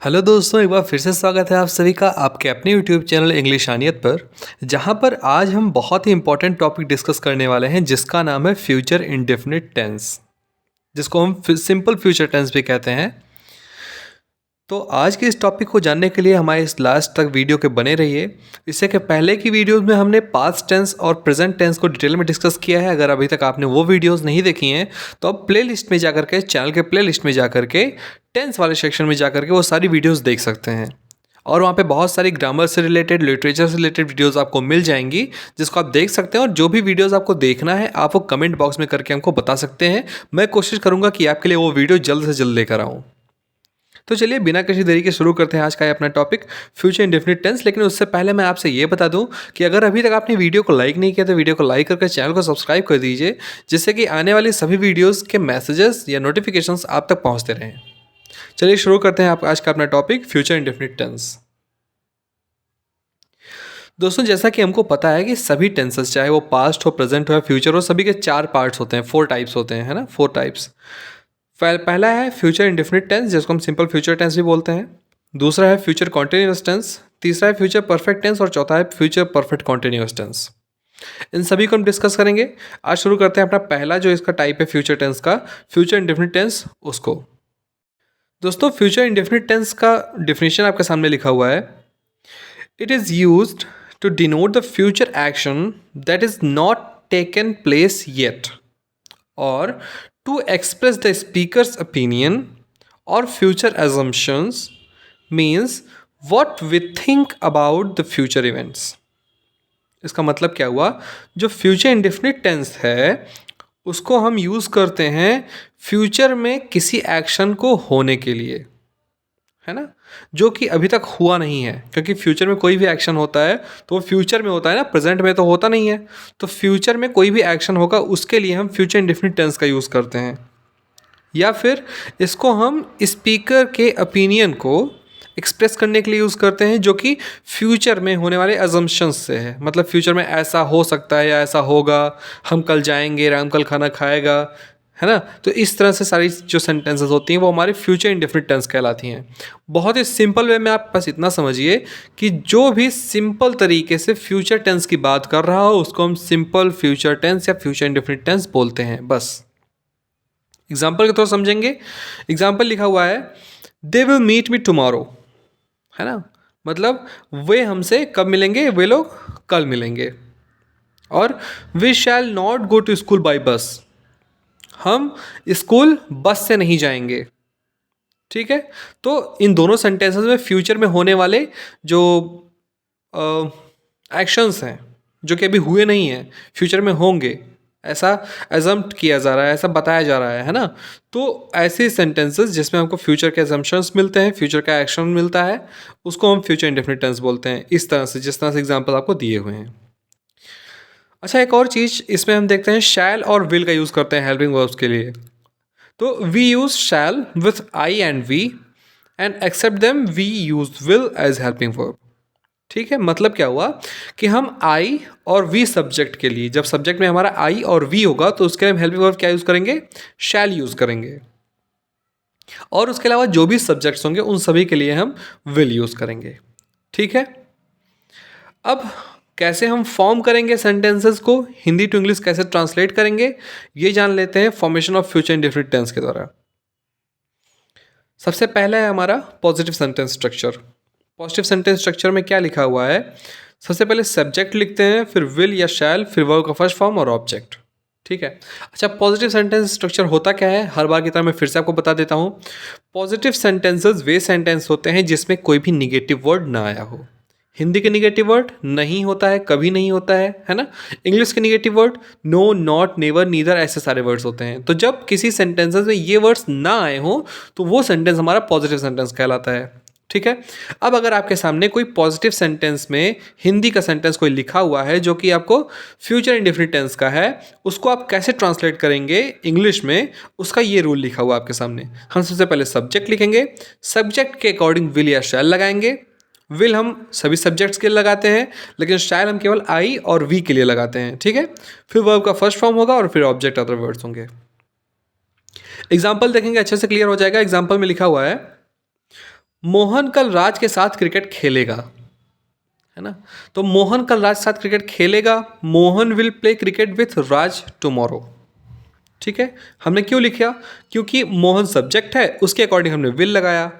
Hello दोस्तों, एक बार फिर से स्वागत है आप सभी का आपके अपने यूट्यूब चैनल इंग्लिशानियत पर। जहां पर आज हम बहुत ही इंपॉर्टेंट टॉपिक डिस्कस करने वाले हैं जिसका नाम है फ्यूचर इंडेफिनिट टेंस, जिसको हम सिंपल फ्यूचर टेंस भी कहते हैं। तो आज के इस टॉपिक को जानने के लिए हमारे इस लास्ट तक वीडियो के बने रहिए। इससे के पहले की वीडियोस में हमने पास्ट टेंस और प्रेजेंट टेंस को डिटेल में डिस्कस किया है। अगर अभी तक आपने वो वीडियोस नहीं देखी हैं तो आप प्लेलिस्ट में जाकर के, चैनल के प्लेलिस्ट में जाकर के, टेंस वाले सेक्शन में जाकर के वो सारी वीडियोस देख सकते हैं। और वहाँ पे बहुत सारी ग्रामर से रिलेटेड, लिटरेचर से रिलेटेड वीडियोस आपको मिल जाएंगी जिसको आप देख सकते हैं। और जो भी वीडियोस आपको देखना है आप वो कमेंट बॉक्स में करके हमको बता सकते हैं। मैं कोशिश करूँगा कि आपके लिए वो वीडियो जल्द से जल्द लेकर आऊँ। तो चलिए बिना किसी देरी के शुरू करते हैं आज का ये अपना टॉपिक फ्यूचर इंडेफिनिट टेंस। लेकिन उससे पहले मैं आपसे ये बता दूं कि अगर अभी तक आपने वीडियो को लाइक नहीं किया तो वीडियो को लाइक करके चैनल को सब्सक्राइब कर दीजिए, जिससे कि आने वाली सभी वीडियोस के मैसेजेस या नोटिफिकेशंस आप तक पहुंचते रहें। चलिए शुरू करते हैं आप आज का अपना टॉपिक फ्यूचर इंडेफिनिट टेंस। दोस्तों, जैसा कि हमको पता है कि सभी टेंसेस, चाहे वो पास्ट हो, प्रेजेंट हो या फ्यूचर हो, सभी के 4 पार्ट्स होते हैं, 4 टाइप्स होते हैं, है ना, 4 टाइप्स। पहला है फ्यूचर इंडेफिनिट टेंस, जिसको हम सिंपल फ्यूचर टेंस भी बोलते हैं। दूसरा है फ्यूचर कॉन्टिन्यूअस टेंस। तीसरा है फ्यूचर परफेक्ट टेंस और चौथा है फ्यूचर परफेक्ट कॉन्टिन्यूअस टेंस। इन सभी को हम डिस्कस करेंगे। आज शुरू करते हैं अपना पहला जो इसका टाइप है फ्यूचर टेंस का, फ्यूचर इंडेफिनिट टेंस, उसको। दोस्तों, फ्यूचर इंडेफिनिट टेंस का डिफिनेशन आपके सामने लिखा हुआ है। It is used to denote the future action that is not taken place yet, or to express the speaker's opinion or future assumptions, means what we think about the future events। इसका मतलब क्या हुआ, जो future indefinite tense है उसको हम use करते हैं फ्यूचर में किसी एक्शन को होने के लिए, है ना, जो कि अभी तक हुआ नहीं है। क्योंकि फ्यूचर में कोई भी एक्शन होता है तो वो फ्यूचर में होता है ना, प्रेजेंट में तो होता नहीं है। तो फ्यूचर में कोई भी एक्शन होगा उसके लिए हम फ्यूचर इंडेफिनिट टेंस का यूज़ करते हैं। या फिर इसको हम स्पीकर के ओपिनियन को एक्सप्रेस करने के लिए यूज़ करते हैं, जो कि फ्यूचर में होने वाले अजम्पशंस से है। मतलब फ्यूचर में ऐसा हो सकता है या ऐसा होगा, हम कल जाएंगे, राम कल खाना खाएगा, है ना। तो इस तरह से सारी जो सेंटेंसेस होती हैं वो हमारे फ्यूचर इंडेफिनिट टेंस कहलाती हैं। बहुत ही सिंपल वे में आप बस इतना समझिए कि जो भी सिंपल तरीके से फ्यूचर टेंस की बात कर रहा हो उसको हम सिंपल फ्यूचर टेंस या फ्यूचर इंडेफिनिट टेंस बोलते हैं। बस एग्जाम्पल के थ्रू समझेंगे। एग्जाम्पल लिखा हुआ है, they will meet me tomorrow, है ना, मतलब वे हमसे कब मिलेंगे, वे लोग कल मिलेंगे। और we shall not go to school by bus, हम स्कूल बस से नहीं जाएंगे। ठीक है। तो इन दोनों सेंटेंसेस में फ्यूचर में होने वाले जो एक्शंस हैं जो कि अभी हुए नहीं हैं, फ्यूचर में होंगे, ऐसा एजम्प्ट किया जा रहा है, ऐसा बताया जा रहा है ना। तो ऐसे सेंटेंसेस जिसमें हमको फ्यूचर के एजम्पशंस मिलते हैं, फ्यूचर का एक्शन मिलता है, उसको हम फ्यूचर इंडेफिनिट टेंस बोलते हैं। इस तरह से, जिस तरह से एग्जांपल आपको दिए हुए हैं। अच्छा, एक और चीज़ इसमें हम देखते हैं, शैल और विल का यूज़ करते हैं हेल्पिंग वर्ब्स के लिए। तो we use shall with I and we, and except them we use will as helping verb. ठीक है। मतलब क्या हुआ कि हम आई और वी सब्जेक्ट के लिए, जब सब्जेक्ट में हमारा आई और वी होगा तो उसके लिए हम हेल्पिंग वर्ब क्या यूज़ करेंगे, शैल यूज़ करेंगे। और उसके अलावा जो भी सब्जेक्ट्स होंगे उन सभी के लिए हम विल यूज़ करेंगे। ठीक है। अब कैसे हम फॉर्म करेंगे सेंटेंसेस को, हिंदी टू इंग्लिश कैसे ट्रांसलेट करेंगे, ये जान लेते हैं formation of future indefinite tense के द्वारा। सबसे पहला है हमारा positive sentence structure. Positive sentence structure में क्या लिखा हुआ है, सबसे पहले सब्जेक्ट लिखते हैं, फिर विल या शैल, फिर वर्ब का फर्स्ट फॉर्म और ऑब्जेक्ट। ठीक है। अच्छा, पॉजिटिव सेंटेंस स्ट्रक्चर होता क्या है, हर बार की तरह मैं फिर से आपको बता देता हूँ। पॉजिटिव सेंटेंसेस वे सेंटेंस होते हैं जिसमें कोई भी निगेटिव वर्ड ना आया हो। हिंदी के निगेटिव वर्ड नहीं होता है, कभी नहीं होता है ना। इंग्लिश के negative word no, not, never, neither, ऐसे सारे वर्ड्स होते हैं। तो जब किसी सेंटेंसेस में ये वर्ड्स ना आए हो तो वो सेंटेंस हमारा पॉजिटिव सेंटेंस कहलाता है। ठीक है। अब अगर आपके सामने कोई पॉजिटिव सेंटेंस में हिंदी का सेंटेंस कोई लिखा हुआ है जो कि आपको फ्यूचर इंडेफिनिट टेंस का है, उसको आप कैसे ट्रांसलेट करेंगे इंग्लिश में, उसका ये रूल लिखा हुआ आपके सामने। हम सबसे पहले सब्जेक्ट लिखेंगे, सब्जेक्ट के अकॉर्डिंग विल या शैल लगाएंगे। विल हम सभी सब्जेक्ट्स के लिए लगाते हैं, लेकिन शैल हम केवल आई और वी के लिए लगाते हैं। ठीक है। फिर वर्ब का फर्स्ट फॉर्म होगा और फिर ऑब्जेक्ट अदर वर्ड्स होंगे। एग्जाम्पल देखेंगे, अच्छे से क्लियर हो जाएगा। एग्जाम्पल में लिखा हुआ है, मोहन कल राज के साथ क्रिकेट खेलेगा, है ना। तो मोहन कल राज के साथ क्रिकेट खेलेगा, Mohan will play cricket with Raj tomorrow. ठीक है, हमने क्यों लिखा? क्योंकि मोहन सब्जेक्ट है, उसके अकॉर्डिंग हमने विल लगाया।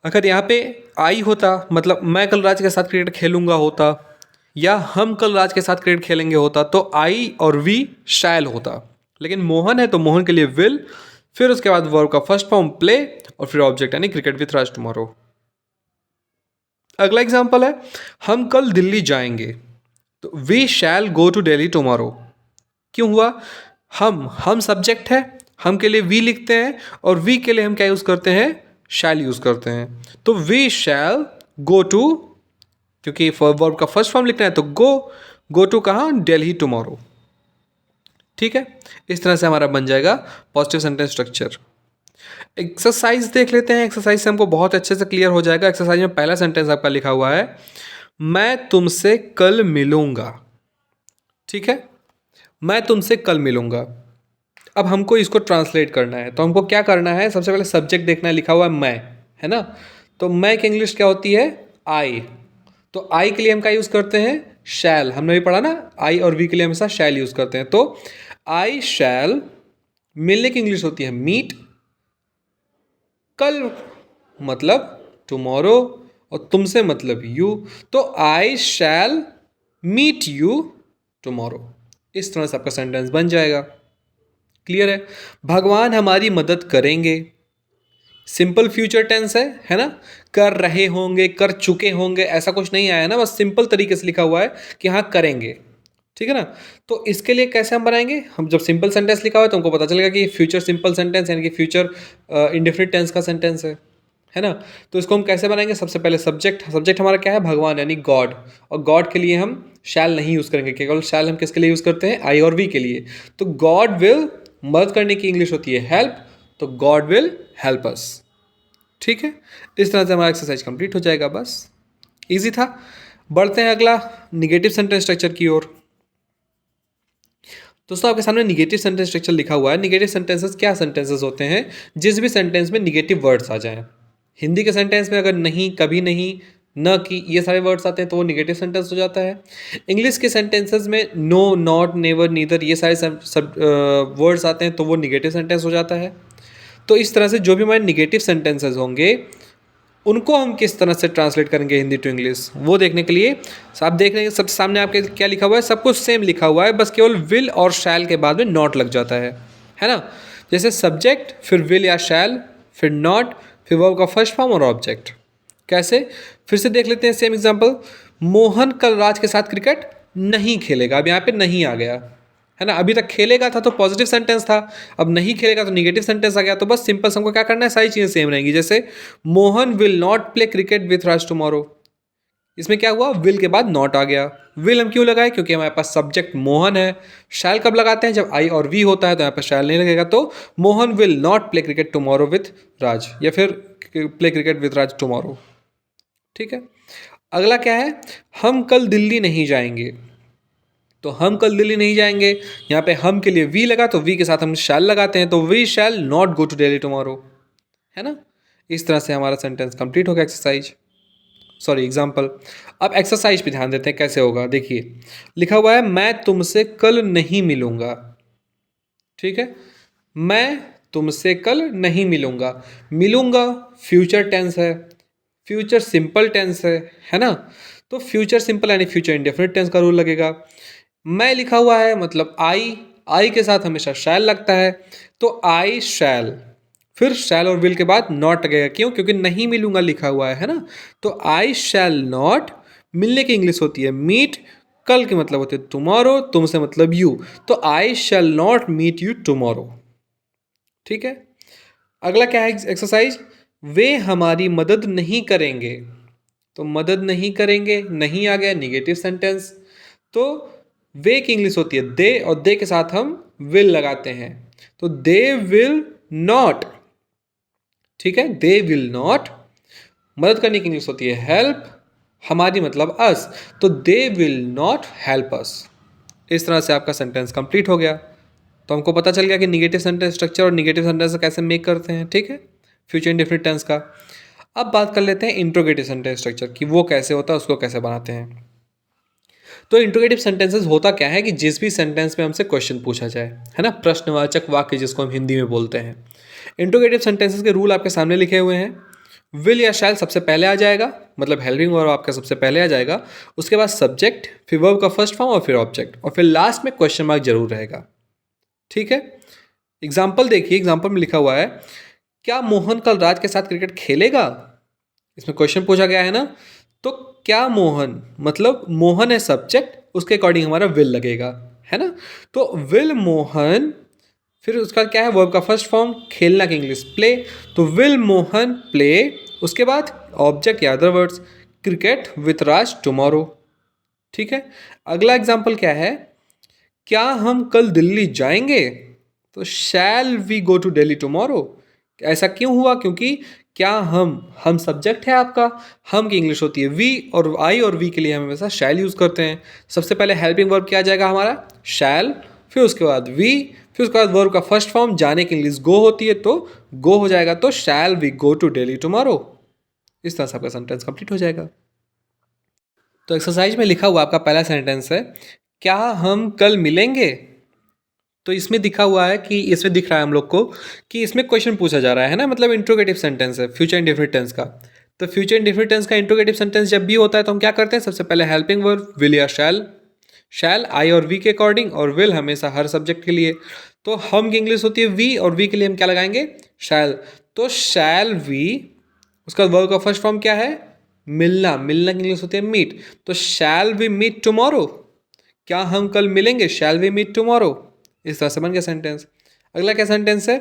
अगर यहाँ पे आई होता, मतलब मैं कल राज के साथ क्रिकेट खेलूंगा होता, या हम कल राज के साथ क्रिकेट खेलेंगे होता, तो आई और वी शैल होता। लेकिन मोहन है तो मोहन के लिए विल, फिर उसके बाद वर्ब का फर्स्ट फॉर्म प्ले, और फिर ऑब्जेक्ट यानी क्रिकेट विथ राज टुमारो। अगला एग्जाम्पल है, हम कल दिल्ली जाएंगे, तो we shall go to Delhi tomorrow. क्यों हुआ? हम सब्जेक्ट है, हम के लिए वी लिखते हैं, और वी के लिए हम क्या यूज करते हैं? शैल यूज करते हैं। तो वी शैल गो टू, क्योंकि वर्ब का फर्स्ट फॉर्म लिखना है तो गो टू कहाँ? दिल्ली टुमारो। ठीक है, इस तरह से हमारा बन जाएगा पॉजिटिव सेंटेंस स्ट्रक्चर। एक्सरसाइज देख लेते हैं, एक्सरसाइज से हमको बहुत अच्छे से क्लियर हो जाएगा। एक्सरसाइज में पहला सेंटेंस आपका लिखा हुआ है, मैं तुमसे कल मिलूंगा। ठीक है, मैं तुमसे कल मिलूंगा। अब हमको इसको ट्रांसलेट करना है, तो हमको क्या करना है? सबसे पहले सब्जेक्ट देखना है, लिखा हुआ है मैं, है ना। तो मैं की इंग्लिश क्या होती है? आई। तो आई के लिए हम क्या यूज़ करते हैं? शैल। हमने भी पढ़ा ना, आई और वी के लिए हमेशा शैल यूज़ करते हैं। तो आई शैल, मिलने की इंग्लिश होती है मीट, कल मतलब टुमारो, और तुमसे मतलब यू। तो I shell meet you tomorrow. इस तरह से आपका सेंटेंस बन जाएगा। क्लियर है? भगवान हमारी मदद करेंगे, सिंपल फ्यूचर टेंस है ना। कर रहे होंगे, कर चुके होंगे, ऐसा कुछ नहीं आया ना, बस सिंपल तरीके से लिखा हुआ है कि हाँ करेंगे। ठीक है ना। तो इसके लिए कैसे हम बनाएंगे? हम जब सिंपल सेंटेंस लिखा हुआ है तो हमको पता चलेगा कि फ्यूचर सिंपल सेंटेंस यानी कि फ्यूचर इंडेफिनिट टेंस का सेंटेंस है ना। तो इसको हम कैसे बनाएंगे? सबसे पहले सब्जेक्ट हमारा क्या है? भगवान यानी गॉड। और गॉड के लिए हम शैल नहीं यूज़ करेंगे, केवल शैल हम किसके लिए यूज़ करते हैं? आई और वी के लिए। तो गॉड विल, मदद करने की इंग्लिश होती है हेल्प, तो गॉड विल हेल्प अस। ठीक है, इस तरह से हमारा एक्सरसाइज कंप्लीट हो जाएगा। बस इजी था। बढ़ते हैं अगला निगेटिव सेंटेंस स्ट्रक्चर की ओर। दोस्तों आपके सामने निगेटिव सेंटेंस स्ट्रक्चर लिखा हुआ है। निगेटिव सेंटेंसेस क्या सेंटेंसेस होते हैं? जिस भी सेंटेंस में निगेटिव वर्ड्स आ जाएं। हिंदी के सेंटेंस में अगर नहीं, कभी नहीं, न कि, ये सारे वर्ड्स आते हैं तो वो निगेटिव सेंटेंस हो जाता है। इंग्लिश के सेंटेंसेस में नो, नॉट, नेवर, नीदर, ये सारे सब वर्ड्स आते हैं तो वो निगेटिव सेंटेंस हो जाता है। तो इस तरह से जो भी हमारे निगेटिव सेंटेंसेस होंगे उनको हम किस तरह से ट्रांसलेट करेंगे हिंदी टू इंग्लिश, वो देखने के लिए आप देख रहे हैं सबसे सामने आपके क्या लिखा हुआ है? सब कुछ सेम लिखा हुआ है, बस केवल विल और शैल के बाद में नॉट लग जाता है ना। जैसे सब्जेक्ट, फिर विल या शैल, फिर नॉट, फिर वर्ब का फर्स्ट फॉर्म और ऑब्जेक्ट। कैसे? फिर से देख लेते हैं सेम एग्जांपल। मोहन कल राज के साथ क्रिकेट नहीं खेलेगा। अब यहाँ पे नहीं आ गया, है ना। अभी तक खेलेगा था तो पॉजिटिव सेंटेंस था, अब नहीं खेलेगा तो निगेटिव सेंटेंस आ गया। तो बस सिंपल हमको क्या करना है? सारी चीज़ें सेम रहेंगी। जैसे Mohan will not play cricket with Raj tomorrow, इसमें क्या हुआ? विल के बाद नॉट आ गया। विल हम क्यों लगाए? क्योंकि हमारे पास सब्जेक्ट मोहन है। शैल कब लगाते हैं? जब आई और वी होता है, तो यहाँ पर शैल नहीं लगेगा। तो Mohan will not play cricket tomorrow with Raj, या फिर play cricket with Raj tomorrow. ठीक है, अगला क्या है? हम कल दिल्ली नहीं जाएंगे। तो हम कल दिल्ली नहीं जाएंगे, यहाँ पे हम के लिए वी लगा तो वी के साथ हम शैल लगाते हैं, तो we shall not go to Delhi tomorrow, है ना। इस तरह से हमारा सेंटेंस कंप्लीट होगा। एग्जाम्पल। अब एक्सरसाइज पे ध्यान देते हैं कैसे होगा। देखिए लिखा हुआ है, मैं तुमसे कल नहीं मिलूंगा। ठीक है, मैं तुमसे कल नहीं मिलूंगा। मिलूंगा फ्यूचर टेंस है, फ्यूचर सिंपल टेंस है ना। तो फ्यूचर सिंपल यानी फ्यूचर इंडेफिनिट टेंस का रूल लगेगा। मैं लिखा हुआ है मतलब आई के साथ हमेशा शैल लगता है, तो आई शैल, फिर शैल और विल के बाद नॉट लगेगा। क्यों? क्योंकि नहीं मिलूंगा लिखा हुआ है ना। तो आई शैल नॉट, मिलने की इंग्लिश होती है मीट, कल के मतलब होते है टुमारो, तुमसे मतलब यू। तो I shall not meet you tomorrow. ठीक है, अगला क्या है एक्सरसाइज? वे हमारी मदद नहीं करेंगे। तो मदद नहीं करेंगे, नहीं आ गया, निगेटिव सेंटेंस। तो वे की इंग्लिश होती है दे, और दे के साथ हम विल लगाते हैं, तो दे विल नॉट। ठीक है, दे विल नॉट। मदद करने की इंग्लिश होती है हेल्प, हमारी मतलब अस, तो they will not help us. इस तरह से आपका सेंटेंस कंप्लीट हो गया। तो हमको पता चल गया कि निगेटिव सेंटेंस स्ट्रक्चर और निगेटिव सेंटेंस कैसे मेक करते हैं। ठीक है, फ्यूचर इंडेफिनिट टेंस का। अब बात कर लेते हैं इंट्रोगेटिव सेंटेंस स्ट्रक्चर की, वो कैसे होता है, उसको कैसे बनाते हैं। तो इंट्रोगेटिव सेंटेंसेस होता क्या है कि जिस भी सेंटेंस में हमसे क्वेश्चन पूछा जाए, है ना, प्रश्नवाचक वाक्य जिसको हम हिंदी में बोलते हैं। इंट्रोगेटिव सेंटेंसेस के रूल आपके सामने लिखे हुए हैं। विल या शैल सबसे पहले आ जाएगा, मतलब हेल्पिंग वर्ब आपका सबसे पहले आ जाएगा, उसके बाद सब्जेक्ट, फिर वर्ब का फर्स्ट फॉर्म और फिर ऑब्जेक्ट, और फिर लास्ट में क्वेश्चन मार्क जरूर रहेगा। ठीक है, एग्जाम्पल देखिए, एग्जाम्पल में लिखा हुआ है, क्या मोहन कल राज के साथ क्रिकेट खेलेगा। इसमें क्वेश्चन पूछा गया है ना, तो क्या मोहन, मतलब मोहन है सब्जेक्ट, उसके अकॉर्डिंग हमारा विल लगेगा, है ना। तो विल मोहन, फिर उसका क्या है, वर्ब का फर्स्ट फॉर्म, खेलना की इंग्लिश प्ले, तो विल मोहन प्ले, उसके बाद ऑब्जेक्ट या other words, cricket with Raj tomorrow. ठीक है, अगला एग्जाम्पल क्या है, क्या हम कल दिल्ली जाएंगे, तो shall we go to Delhi tomorrow. ऐसा क्यों हुआ, क्योंकि क्या हम सब्जेक्ट है आपका, हम की इंग्लिश होती है वी, और आई और वी के लिए हम हमेशा शैल यूज़ करते हैं। सबसे पहले हेल्पिंग वर्ब क्या आ जाएगा हमारा, शैल, फिर उसके बाद वी, फिर उसके बाद वर्ब का फर्स्ट फॉर्म, जाने की इंग्लिश गो होती है तो गो हो जाएगा, तो shall we go to Delhi tomorrow. इस तरह से आपका सेंटेंस कंप्लीट हो जाएगा। तो एक्सरसाइज में लिखा हुआ आपका पहला सेंटेंस है, क्या हम कल मिलेंगे। तो इसमें दिखा हुआ है कि इसमें दिख रहा है हम लोग को कि इसमें क्वेश्चन पूछा जा रहा है ना, मतलब इंट्रोगेटिव सेंटेंस है फ्यूचर इंडेफिनिट टेंस का। तो फ्यूचर इंडेफिनिट टेंस का इंट्रोगेटिव सेंटेंस जब भी होता है तो हम क्या करते हैं, सबसे पहले हेल्पिंग वर्ब विल या शैल, शैल आई और वी के अकॉर्डिंग, और विल हमेशा हर सब्जेक्ट के लिए। तो हम की इंग्लिश होती है वी, और वी के लिए हम क्या लगाएंगे, शैल, तो शैल वी, उसका वर्ब का फर्स्ट फॉर्म क्या है, मिलना, मिलना की इंग्लिश होती है मीट, तो शैल वी मीट टुमारो, क्या हम कल मिलेंगे, शैल वी मीट टुमारो। इस तरह से बन गया सेंटेंस। अगला क्या सेंटेंस है,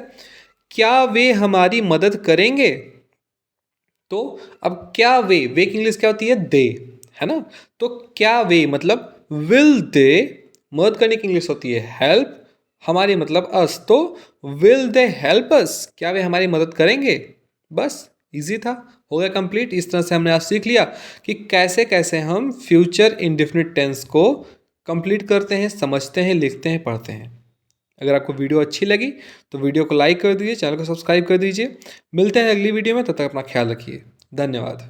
क्या वे हमारी मदद करेंगे। तो अब क्या वे की इंग्लिश क्या होती है, दे, है ना। तो क्या वे मतलब विल दे, मदद करने की इंग्लिश होती है हेल्प, हमारी मतलब अस, तो विल दे हेल्प अस, क्या वे हमारी मदद करेंगे। बस इजी था, हो गया कंप्लीट। इस तरह से हमने आज सीख लिया कि कैसे कैसे हम फ्यूचर इंडेफिनिट टेंस को कंप्लीट करते हैं, समझते हैं, लिखते हैं, पढ़ते हैं। अगर आपको वीडियो अच्छी लगी तो वीडियो को लाइक कर दीजिए, चैनल को सब्सक्राइब कर दीजिए। मिलते हैं अगली वीडियो में, तब तक अपना ख्याल रखिए। धन्यवाद।